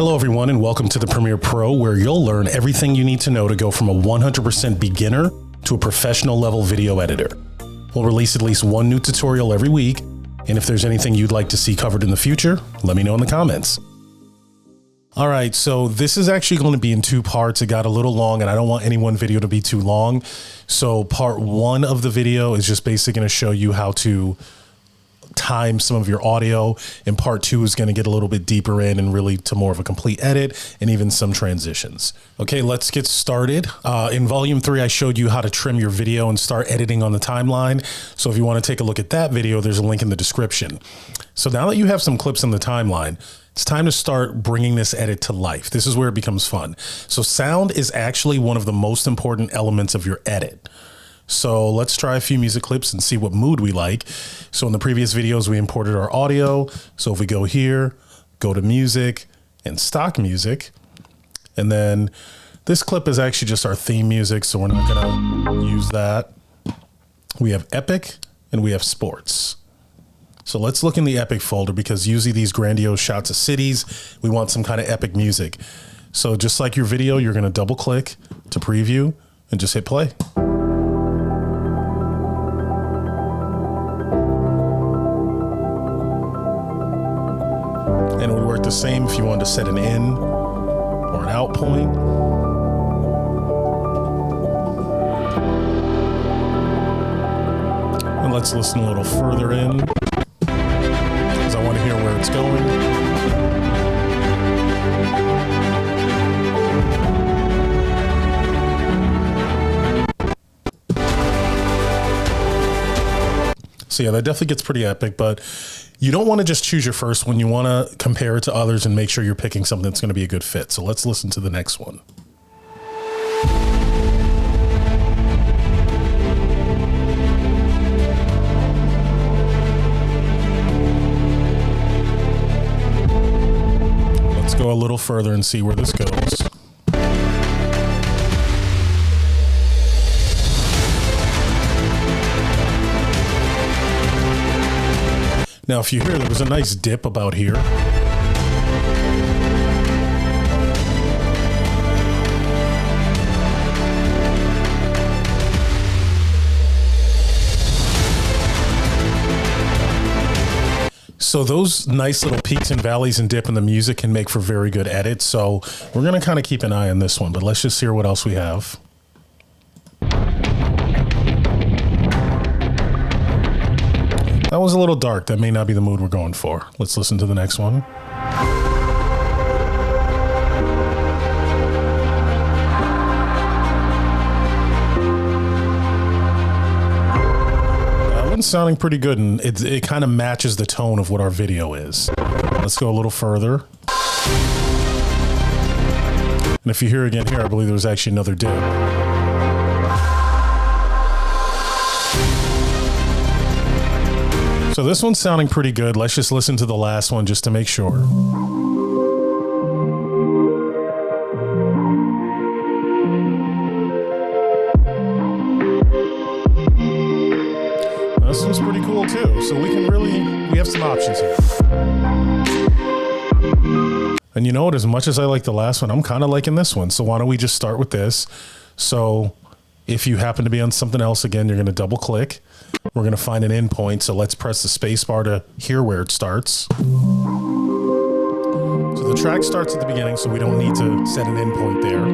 Hello everyone and welcome to the Premiere Pro, where you'll learn everything you need to know to go from a 100% beginner to a professional level video editor. We'll release at least one new tutorial every week, and if there's anything you'd like to see covered in the future, let me know in the comments. All right, so this is actually going to be in two parts. It got a little long and I don't want any one video to be too long. So part one of the video is just basically going to show you how to time some of your audio, and part two is going to get a little bit deeper in and really to more of a complete edit and even some transitions. Okay, let's get started. In volume 3, I showed you how to trim your video and start editing on the timeline. So if you want to take a look at that video, there's a link in the description. So now that you have some clips in the timeline, it's time to start bringing this edit to life. This is where it becomes fun. So sound is actually one of the most important elements of your edit. So let's try a few music clips and see what mood we like. So in the previous videos, we imported our audio. So if we go here, go to music and stock music, and then this clip is actually just our theme music, so we're not gonna use that. We have epic and we have sports. So let's look in the epic folder, because usually these grandiose shots of cities, we want some kind of epic music. So just like your video, you're gonna double click to preview and just hit play. And it would work the same if you wanted to set an in or an out point. And let's listen a little further in, because I want to hear where it's going. So yeah, that definitely gets pretty epic, but you don't want to just choose your first one. You want to compare it to others and make sure you're picking something that's going to be a good fit. So let's listen to the next one. Let's go a little further and see where this goes. Now, if you hear, there was a nice dip about here. So those nice little peaks and valleys and dip in the music can make for very good edits. So we're going to kind of keep an eye on this one, but let's just hear what else we have. That was a little dark. That may not be the mood we're going for. Let's listen to the next one. That one's sounding pretty good, and it kind of matches the tone of what our video is. Let's go a little further. And if you hear again here, I believe there was actually another dip. So this one's sounding pretty good. Let's just listen to the last one just to make sure. Now, this one's pretty cool too. So we have some options here. And you know what, as much as I like the last one, I'm kind of liking this one. So why don't we just start with this? So if you happen to be on something else, again, you're going to double click. We're going to find an endpoint, so let's press the space bar to hear where it starts. So the track starts at the beginning, so we don't need to set an endpoint there.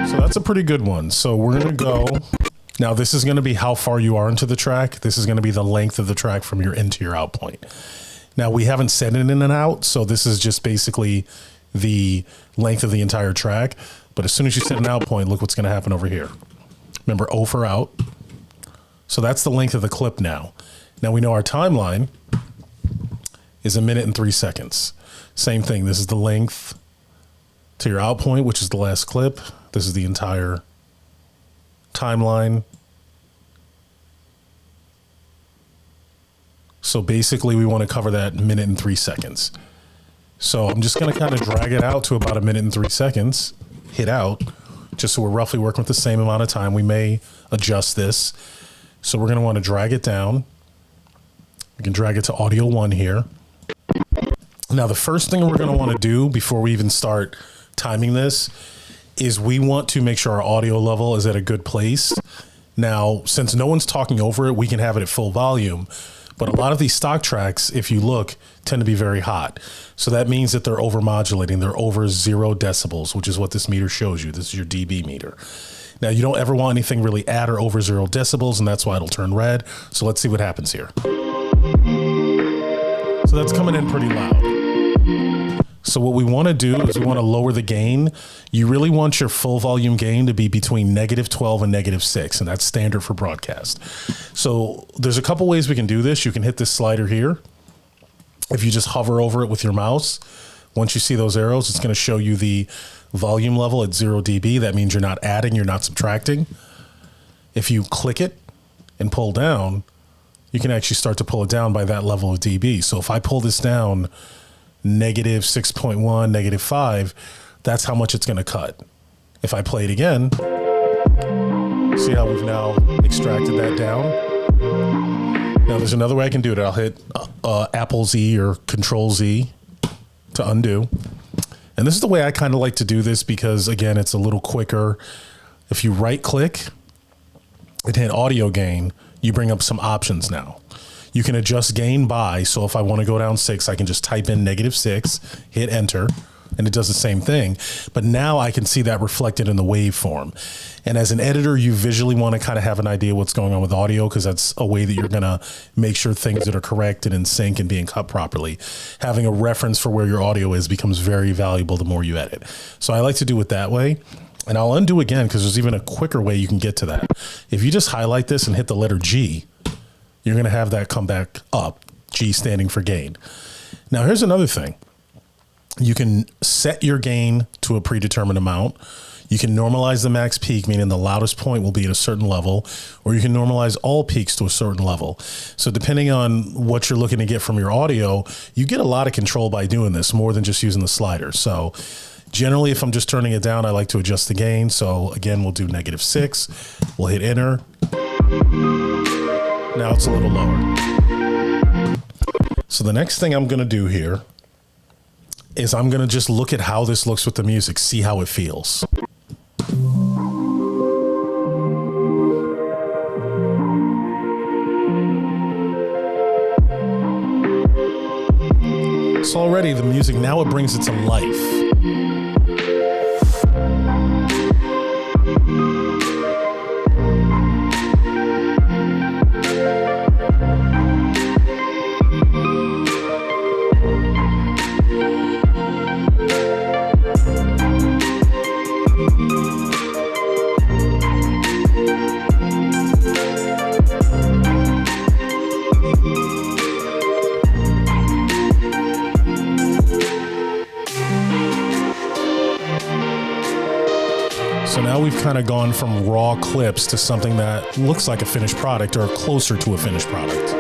So that's a pretty good one. So we're going to go. Now this is going to be how far you are into the track. This is going to be the length of the track from your in to your out point. Now we haven't set it in and out, so this is just basically the length of the entire track. But as soon as you set an out point, look what's going to happen over here. Remember, O for out. So that's the length of the clip now. Now we know our timeline is 1 minute and 3 seconds. Same thing. This is the length to your out point, which is the last clip. This is the entire timeline. So basically we want to cover that 1 minute and 3 seconds. So I'm just going to kind of drag it out to about 1 minute and 3 seconds. hit out, just so we're roughly working with the same amount of time. We may adjust this. So we're going to want to drag it down. We can drag it to audio 1 here. Now, the first thing we're going to want to do before we even start timing this is we want to make sure our audio level is at a good place. Now, since no one's talking over it, we can have it at full volume. But a lot of these stock tracks, if you look, tend to be very hot. So that means that they're over modulating. They're over 0 decibels, which is what this meter shows you. This is your dB meter. Now, you don't ever want anything really at or over 0 decibels, and that's why it'll turn red. So let's see what happens here. So that's coming in pretty loud. So what we want to do is we want to lower the gain. You really want your full volume gain to be between -12 and -6, and that's standard for broadcast. So there's a couple ways we can do this. You can hit this slider here. If you just hover over it with your mouse, once you see those arrows, it's going to show you the volume level at 0 dB. That means you're not adding, you're not subtracting. If you click it and pull down, you can actually start to pull it down by that level of dB. So if I pull this down -6.1, -5, that's how much it's going to cut. If I play it again, see how we've now extracted that down? Now there's another way I can do it. I'll hit Apple Z or Control Z to undo. And this is the way I kind of like to do this because, again, it's a little quicker. If you right click and hit audio gain, you bring up some options now. You can adjust gain by, so if I want to go down 6, I can just type in -6, hit enter, and it does the same thing. But now I can see that reflected in the waveform. And as an editor, you visually want to kind of have an idea what's going on with audio, because that's a way that you're going to make sure things that are correct and in sync and being cut properly. Having a reference for where your audio is becomes very valuable the more you edit. So I like to do it that way. And I'll undo again because there's even a quicker way you can get to that. If you just highlight this and hit the letter G, you're going to have that come back up, G standing for gain. Now, here's another thing. You can set your gain to a predetermined amount. You can normalize the max peak, meaning the loudest point will be at a certain level, or you can normalize all peaks to a certain level. So depending on what you're looking to get from your audio, you get a lot of control by doing this, more than just using the slider. So generally, if I'm just turning it down, I like to adjust the gain. So again, we'll do -6. We'll hit enter. Now it's a little lower. So the next thing I'm going to do here is I'm going to just look at how this looks with the music, see how it feels. So already the music, now it brings it to life. So now we've kind of gone from raw clips to something that looks like a finished product or closer to a finished product.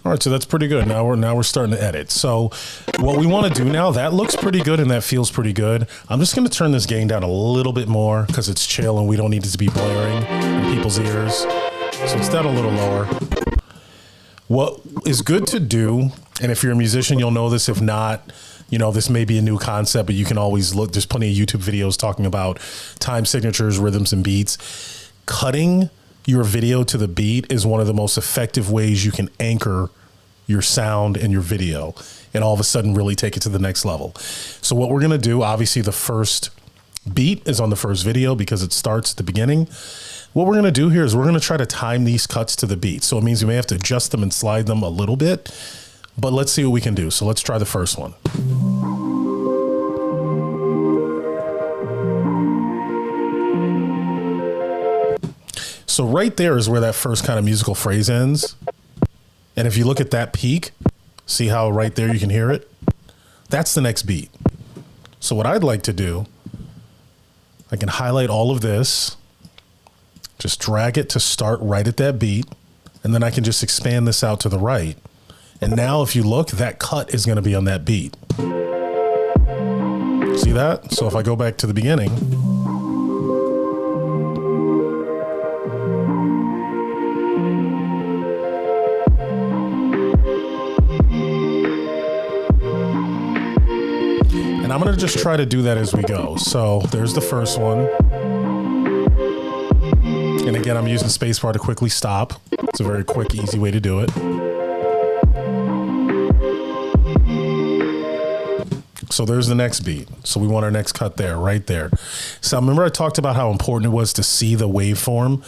All right, so that's pretty good. Now we're starting to edit. So what we want to do now, that looks pretty good and that feels pretty good. I'm just going to turn this gain down a little bit more because it's chill and we don't need it to be blaring in people's ears. So it's down a little lower. What is good to do, and if you're a musician, you'll know this. If not, you know, this may be a new concept, but you can always look. There's plenty of YouTube videos talking about time signatures, rhythms, and beats. Cutting your video to the beat is one of the most effective ways you can anchor your sound and your video and all of a sudden really take it to the next level. So what we're going to do, obviously the first beat is on the first video because it starts at the beginning. What we're going to do here is we're going to try to time these cuts to the beat. So it means we may have to adjust them and slide them a little bit, but let's see what we can do. So let's try the first one. So right there is where that first kind of musical phrase ends. And if you look at that peak, see how right there you can hear it? That's the next beat. So what I'd like to do, I can highlight all of this, Just drag it to start right at that beat. And then I can just expand this out to the right. And now if you look, that cut is going to be on that beat. See that? So if I go back to the beginning, and I'm going to just try to do that as we go. So there's the first one. And again, I'm using spacebar to quickly stop. It's a very quick, easy way to do it. So there's the next beat. So we want our next cut there, right there. So remember I talked about how important it was to see the waveform?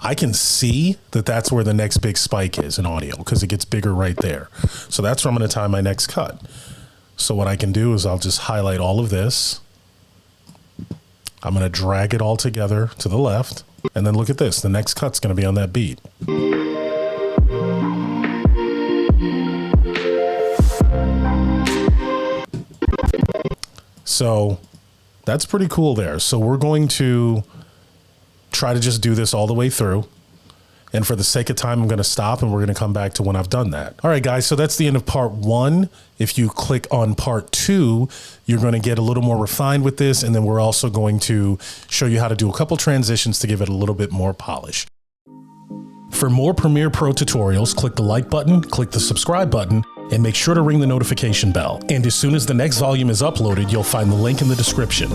I can see that that's where the next big spike is in audio because it gets bigger right there. So that's where I'm going to time my next cut. So what I can do is I'll just highlight all of this. I'm going to drag it all together to the left. And then look at this. The next cut's going to be on that beat. So that's pretty cool there. So we're going to try to just do this all the way through. And for the sake of time, I'm going to stop and we're going to come back to when I've done that. All right, guys. So that's the end of part 1. If you click on part 2, you're going to get a little more refined with this. And then we're also going to show you how to do a couple transitions to give it a little bit more polish. For more Premiere Pro tutorials, click the like button, click the subscribe button, and make sure to ring the notification bell. And as soon as the next volume is uploaded, you'll find the link in the description.